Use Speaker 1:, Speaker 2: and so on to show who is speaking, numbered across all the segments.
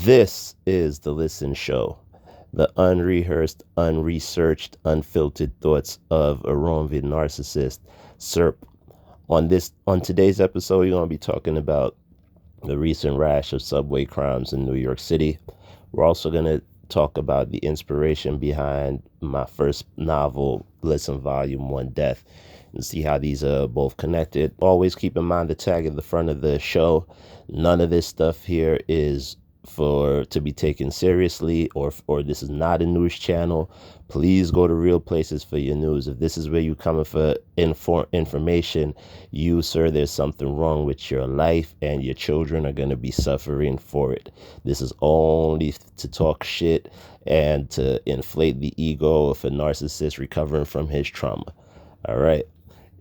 Speaker 1: This is the Listen Show, the unrehearsed, unresearched, unfiltered thoughts of a Romanvid narcissist, SERP. On today's episode, we're going to be talking about the recent rash of subway crimes in New York City. We're also going to talk about the inspiration behind my first novel, Listen Volume 1 Death, and see how these are both connected. Always keep in mind the tag at the front of the show. None of this stuff here is to be taken seriously, or this is not a news channel. Please go to real places for your news. If this is where you coming for information, sir, there's something wrong with your life, and your children are going to be suffering for it. This is only to talk shit and to inflate the ego of a narcissist recovering from his trauma. All right,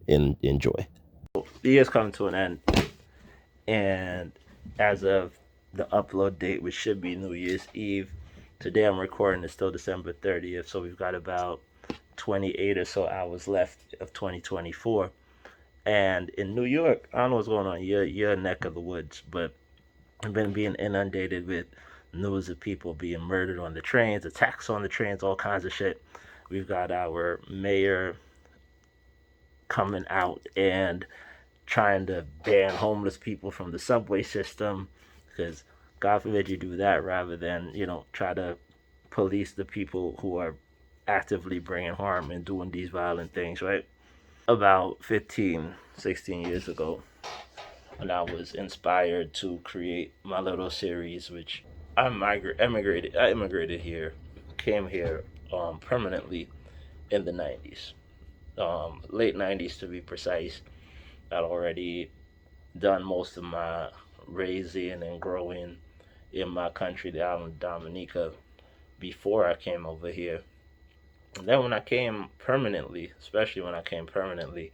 Speaker 1: enjoy. The year's coming to an end, and as of the upload date, which should be New Year's Eve, today I'm recording, it's still December 30th, so we've got about 28 or so hours left of 2024. And in New York, I don't know what's going on, your neck of the woods, but I've been being inundated with news of people being murdered on the trains, attacks on the trains, all kinds of shit. We've got our mayor coming out and trying to ban homeless people from the subway system, because God forbid you do that, rather than, try to police the people who are actively bringing harm and doing these violent things, right? About 15, 16 years ago, and I was inspired to create my little series, which I immigrated here, came here permanently in the 90s, late 90s to be precise. I'd already done most of my raising and growing in my country, the island of Dominica, before I came over here. And then when I came permanently, especially when I came permanently,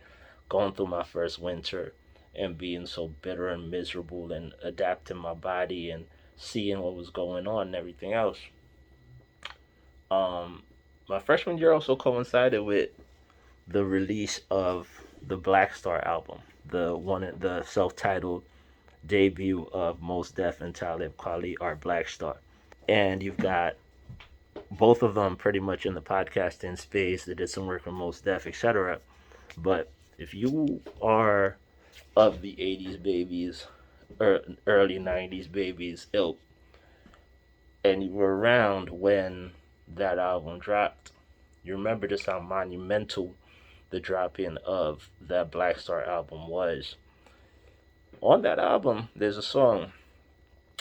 Speaker 1: going through my first winter and being so bitter and miserable and adapting my body and seeing what was going on and everything else. My freshman year also coincided with the release of the Black Star album, the self-titled debut of Mos Def and Talib Kweli, our Black Star. And you've got both of them pretty much in the podcasting space. They did some work with Mos Def, etc. But if you are of the 80s babies or early 90s babies ilk, and you were around when that album dropped, you remember just how monumental the drop-in of that Black Star album was. On that album, there's a song,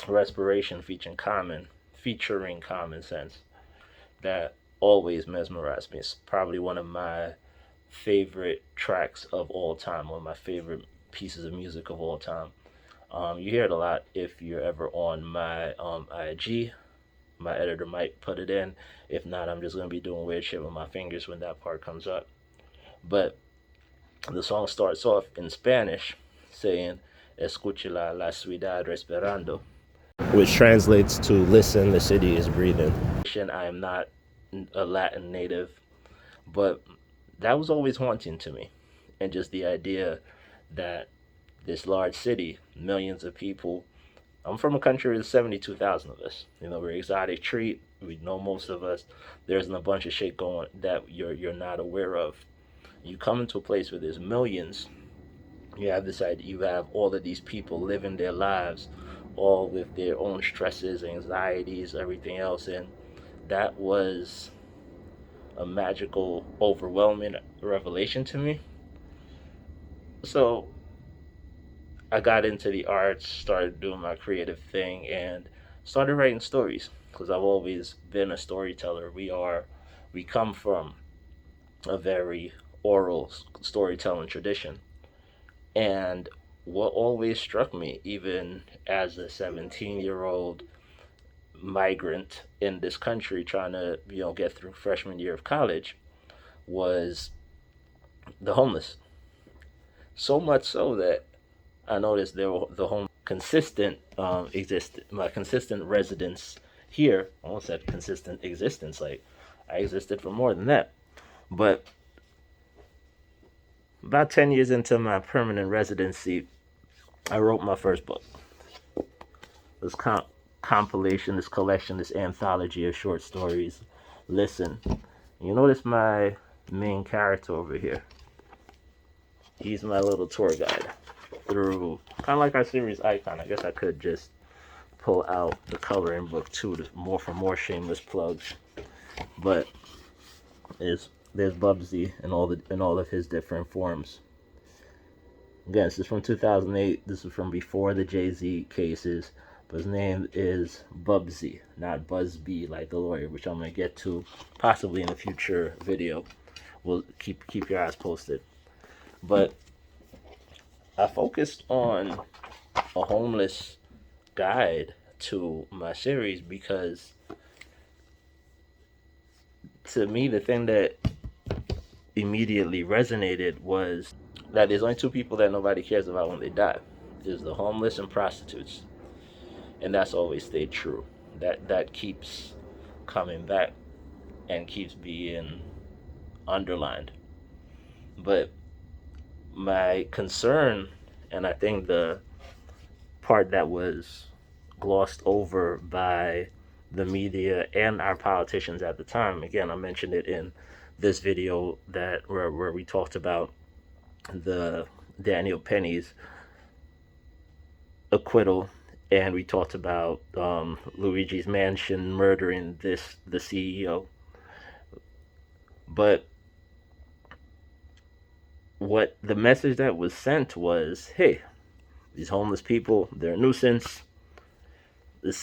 Speaker 1: Respiration, featuring Common Sense, that always mesmerized me. It's probably one of my favorite tracks of all time, one of my favorite pieces of music of all time. You hear it a lot if you're ever on my IG. My editor might put it in. If not, I'm just going to be doing weird shit with my fingers when that part comes up. But the song starts off in Spanish saying, Escuche la ciudad respirando, which translates to listen, the city is breathing. I am not a Latin native, but that was always haunting to me. And just the idea that this large city, millions of people, I'm from a country with 72,000 of us. We're exotic treat. We know most of us. There's a bunch of shit going that you're not aware of. You come into a place where there's millions. You have this idea. You have all of these people living their lives, all with their own stresses, anxieties, everything else, and that was a magical, overwhelming revelation to me. So I got into the arts, started doing my creative thing, and started writing stories, because I've always been a storyteller. We come from a very oral storytelling tradition. And what always struck me, even as a 17-year-old migrant in this country trying to, get through freshman year of college, was the homeless. So much so that I noticed the home consistent my consistent residence here. I almost said consistent existence, like I existed for more than that. But about 10 years into my permanent residency, I wrote my first book. It was compilation, this collection, this anthology of short stories. Listen, you notice my main character over here. He's my little tour guide through kind of like our series icon. I guess I could just pull out the coloring book too, to more for more shameless plugs. But there's Bubsy in all of his different forms. Again, this is from 2008. This is from before the Jay-Z cases. But his name is Bubsy, not Busby like the lawyer, which I'm gonna get to possibly in a future video. We'll keep your eyes posted. But I focused on a homeless guide to my series because to me the thing that immediately resonated was that there's only two people that nobody cares about when they die. There's the homeless and prostitutes. And that's always stayed true. That keeps coming back and keeps being underlined. But my concern, and I think the part that was glossed over by the media and our politicians at the time, again, I mentioned it in this video that where we talked about the Daniel Penny's acquittal, and we talked about Luigi's Mansion murdering the CEO. But what the message that was sent was, hey, these homeless people, they're a nuisance. It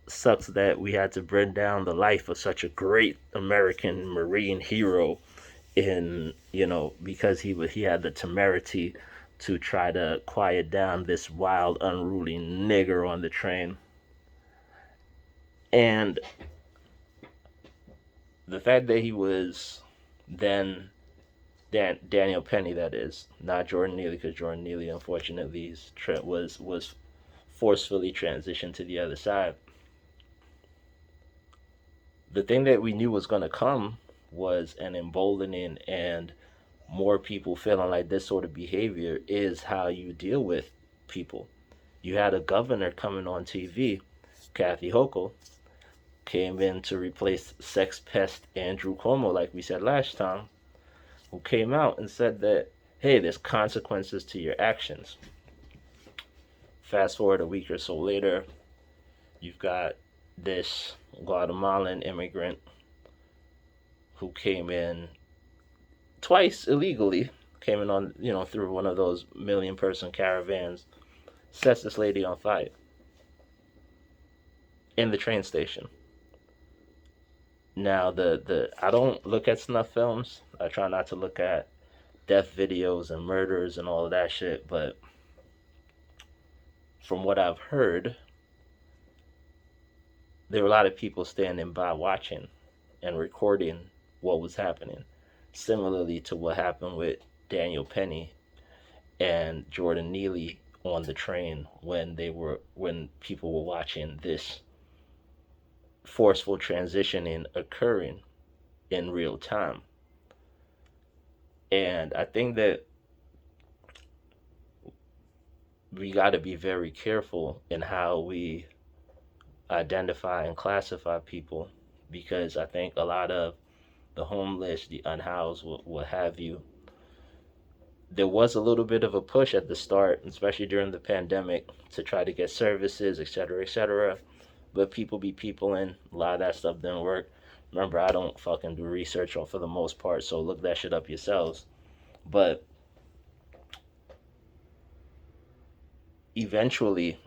Speaker 1: sucks that we had to bring down the life of such a great American Marine hero because he had the temerity to try to quiet down this wild, unruly nigger on the train. And the fact that he was then Daniel Penny, that is, not Jordan Neely, because Jordan Neely, unfortunately, was forcefully transitioned to the other side. The thing that we knew was going to come was an emboldening and more people feeling like this sort of behavior is how you deal with people. You had a governor coming on TV, Kathy Hochul, came in to replace sex pest Andrew Cuomo, like we said last time, who came out and said that, hey, there's consequences to your actions. Fast forward a week or so later, you've got this Guatemalan immigrant who came in twice illegally, came in on, through one of those million-person caravans, sets this lady on fire in the train station. Now, I don't look at snuff films. I try not to look at death videos and murders and all of that shit, but from what I've heard, there were a lot of people standing by watching and recording what was happening. Similarly to what happened with Daniel Penny and Jordan Neely on the train when people were watching this forceful transitioning occurring in real time. And I think that we got to be very careful in how we identify and classify people, because I think a lot of the homeless, the unhoused, what have you, there was a little bit of a push at the start, especially during the pandemic, to try to get services, etc., etc. But people be people, and a lot of that stuff didn't work. Remember, I don't fucking do research on for the most part, so look that shit up yourselves. But eventually,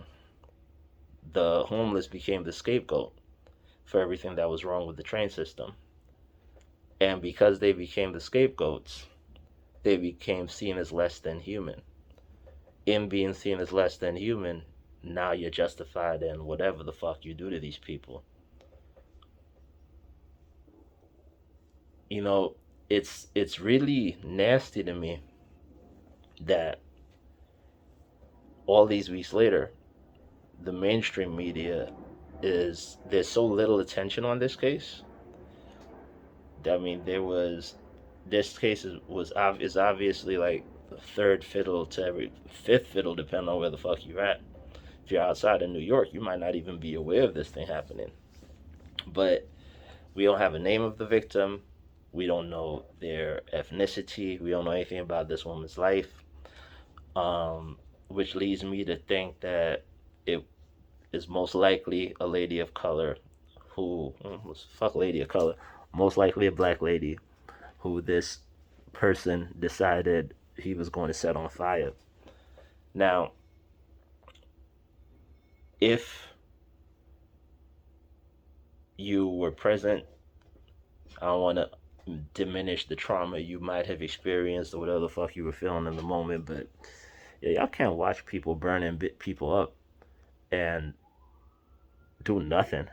Speaker 1: the homeless became the scapegoat for everything that was wrong with the train system. And because they became the scapegoats, they became seen as less than human. In being seen as less than human, now you're justified in whatever the fuck you do to these people. It's really nasty to me that all these weeks later, the mainstream media there's so little attention on this case. I mean, this case is obviously like third fiddle to every fifth fiddle, depending on where the fuck you're at. if you're outside of New York, you might not even be aware of this thing happening. But we don't have a name of the victim. We don't know their ethnicity. We don't know anything about this woman's life, which leads me to think that it is most likely a lady of color who, fuck lady of color, most likely a black lady who this person decided he was going to set on fire. Now, if you were present, I don't want to diminish the trauma you might have experienced or whatever the fuck you were feeling in the moment, but yeah, y'all can't watch people burning people up and do nothing.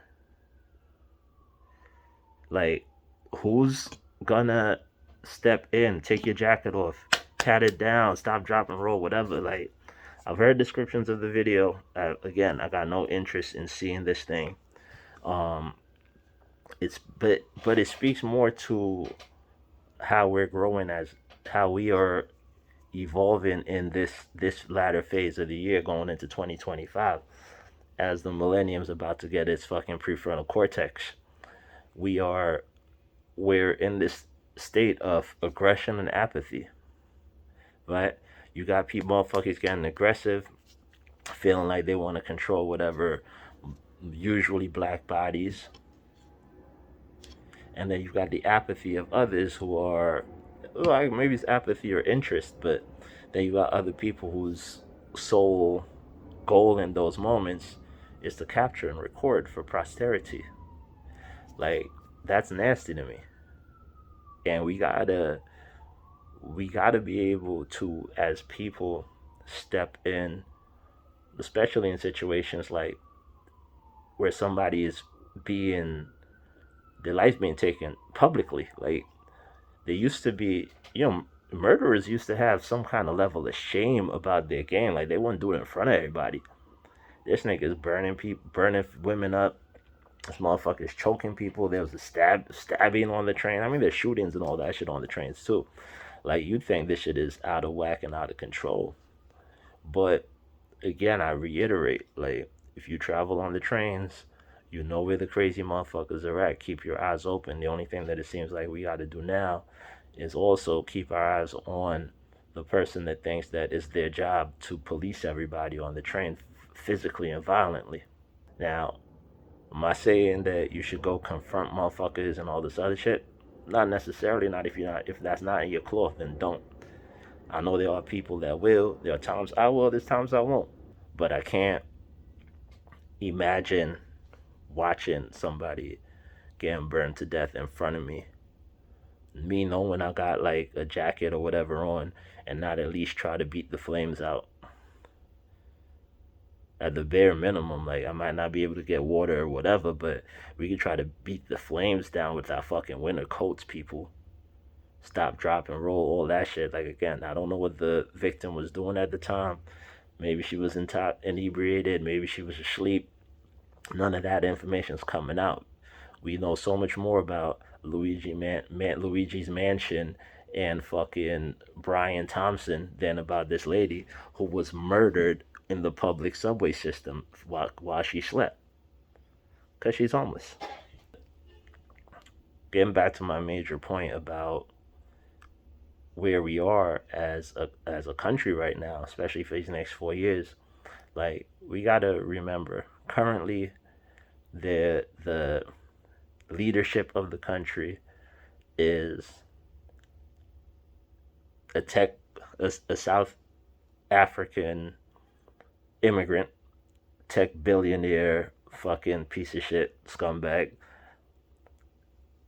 Speaker 1: Like, who's gonna step in, take your jacket off, pat it down, stop, drop, and roll, whatever? Like, I've heard descriptions of the video. Again, I got no interest in seeing this thing. Um, it's but it speaks more to how we're growing, as how we are evolving in this latter phase of the year, going into 2025, as the millennium's about to get its fucking prefrontal cortex. We are we're in this state of aggression and apathy, right? You got people, motherfuckers getting aggressive, feeling like they want to control whatever, usually black bodies. And then you've got the apathy of others who are, like, maybe it's apathy or interest, but then you got other people whose sole goal in those moments is to capture and record for posterity. Like, that's nasty to me. And we gotta be able to, as people, step in, especially in situations like where somebody is being, their life being taken publicly. Like, they used to be, murderers used to have some kind of level of shame about their game. Like, they wouldn't do it in front of everybody. This nigga's burning people, burning women up. This motherfucker's choking people. There was a stabbing on the train. I mean, there's shootings and all that shit on the trains too. Like, you'd think this shit is out of whack and out of control. But again, I reiterate, like, if you travel on the trains, you know where the crazy motherfuckers are at. Keep your eyes open. The only thing that it seems like we got to do now is also keep our eyes on the person that thinks that it's their job to police everybody on the train physically and violently. Now, am I saying that you should go confront motherfuckers and all this other shit? Not necessarily. Not if that's not in your cloth, then don't. I know there are people that will. There are times I will. There's times I won't. But I can't imagine watching somebody getting burned to death in front of me. Me knowing I got like a jacket or whatever on, and not at least try to beat the flames out. At the bare minimum, like, I might not be able to get water or whatever, but we could try to beat the flames down with our fucking winter coats, people. Stop, drop, and roll, all that shit. Like, again, I don't know what the victim was doing at the time. Maybe she was inebriated. Maybe she was asleep. None of that information's coming out. We know so much more about Luigi's mansion and fucking Brian Thompson than about this lady who was murdered in the public subway system while she slept, because she's homeless. Getting back to my major point about where we are as a country right now, especially for these next 4 years, like, we gotta remember, currently the leadership of the country is a South African immigrant, tech billionaire, fucking piece of shit scumbag,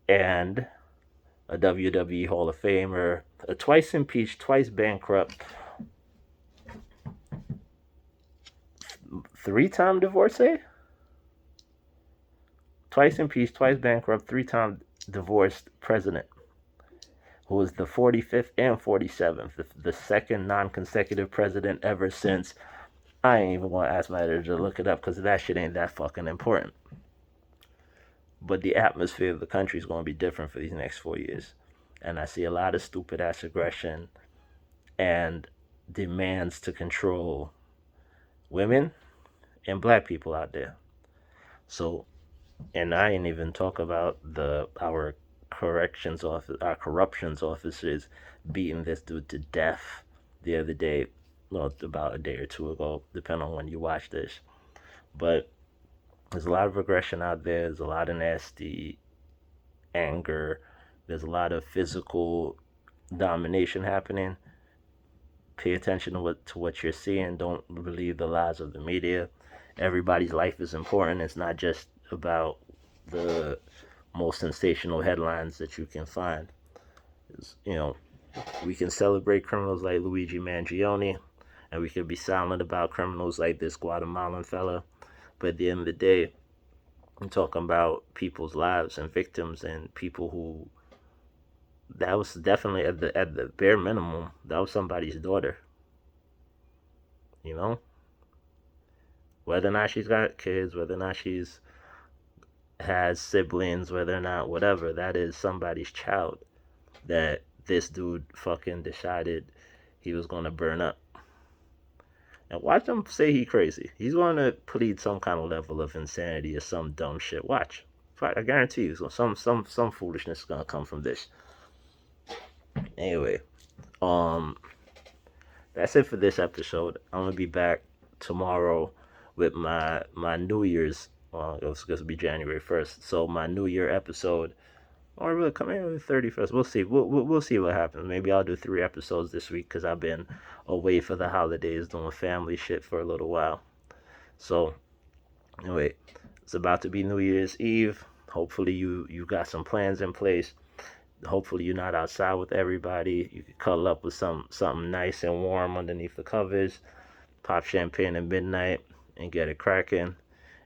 Speaker 1: and a WWE Hall of Famer, a twice impeached, twice bankrupt, 3-time divorcee? Twice impeached, twice bankrupt, 3-time divorced president, who was the 45th and 47th, the second non-consecutive president ever since. I ain't even gonna ask my editor to look it up because that shit ain't that fucking important. But the atmosphere of the country is going to be different for these next 4 years. And I see a lot of stupid ass aggression and demands to control women and black people out there. So, and I ain't even talk about our our corruptions officers beating this dude to death the other day, well, about a day or two ago, depending on when you watch this. But there's a lot of aggression out there. There's a lot of nasty anger. There's a lot of physical domination happening. Pay attention to what you're seeing. Don't believe the lies of the media. Everybody's life is important. It's not just about the most sensational headlines that you can find. You know, we can celebrate criminals like Luigi Mangione, and we can be silent about criminals like this Guatemalan fella. But at the end of the day, I'm talking about people's lives and victims and people who, that was definitely at the bare minimum, that was somebody's daughter. You know, whether or not she's got kids, whether or not she's has siblings, whether or not whatever, that is somebody's child that this dude fucking decided he was gonna burn up. And watch him say he crazy. He's gonna plead some kind of level of insanity or some dumb shit. Watch. I guarantee you, some foolishness is gonna come from this. Anyway, um, that's it for this episode. I'm gonna be back tomorrow with my New Year's. It's gonna be January 1st, so my New Year episode, or will it come in the 31st? We'll see. We'll see what happens. Maybe I'll do 3 episodes this week because I've been away for the holidays doing family shit for a little while. So anyway, it's about to be New Year's Eve. Hopefully you got some plans in place. Hopefully you're not outside with everybody. You can cuddle up with something nice and warm underneath the covers. Pop champagne at midnight and get it cracking.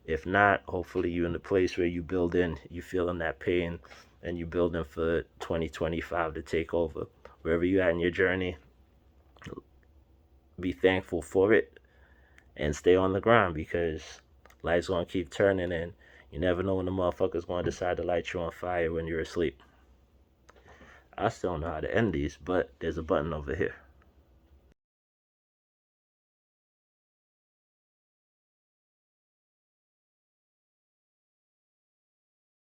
Speaker 1: If not, hopefully you're in the place where you feeling that pain, and you building for 2025 to take over. Wherever you at in your journey, be thankful for it and stay on the grind, because life's gonna keep turning, and you never know when the motherfucker's gonna decide to light you on fire when you're asleep. I still don't know how to end these, but there's a button over here.